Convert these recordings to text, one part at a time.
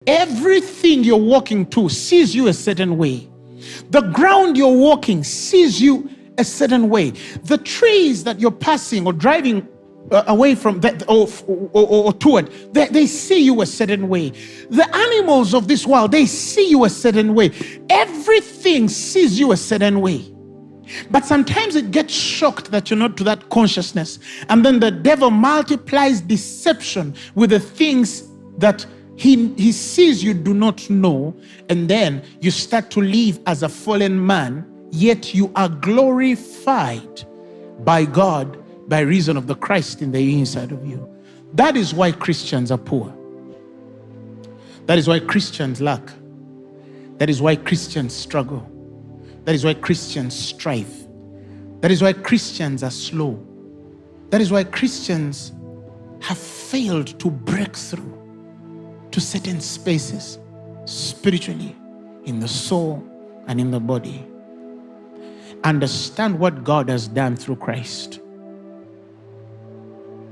Everything you're walking to sees you a certain way. The ground you're walking sees you a certain way. The trees that you're passing or driving away from or toward, they see you a certain way. The animals of this world, they see you a certain way. Everything sees you a certain way. But sometimes it gets shocked that you're not to that consciousness. And then the devil multiplies deception with the things that he sees you do not know. And then you start to live as a fallen man, yet you are glorified by God by reason of the Christ in the inside of you. That is why Christians are poor. That is why Christians lack. That is why Christians struggle. That is why Christians strive. That is why Christians are slow. That is why Christians have failed to break through to certain spaces spiritually, in the soul and in the body. Understand what God has done through Christ.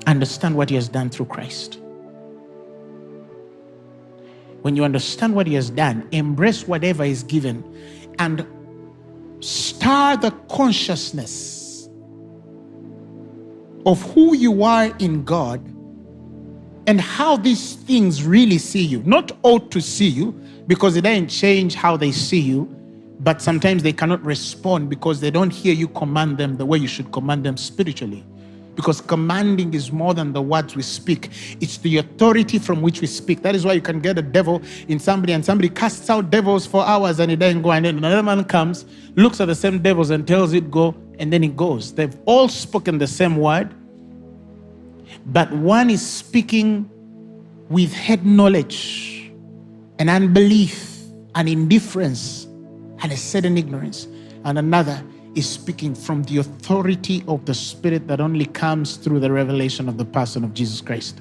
Understand what He has done through Christ. When you understand what He has done, embrace whatever is given and stir the consciousness of who you are in God and how these things really see you. Not ought to see you, because it doesn't change how they see you, but sometimes they cannot respond because they don't hear you command them the way you should command them spiritually. Because commanding is more than the words we speak. It's the authority from which we speak. That is why you can get a devil in somebody and somebody casts out devils for hours and it doesn't go. And then another man comes, looks at the same devils and tells it go, and then it goes. They've all spoken the same word, but one is speaking with head knowledge and unbelief and indifference and a certain ignorance. And another is speaking from the authority of the Spirit that only comes through the revelation of the person of Jesus Christ.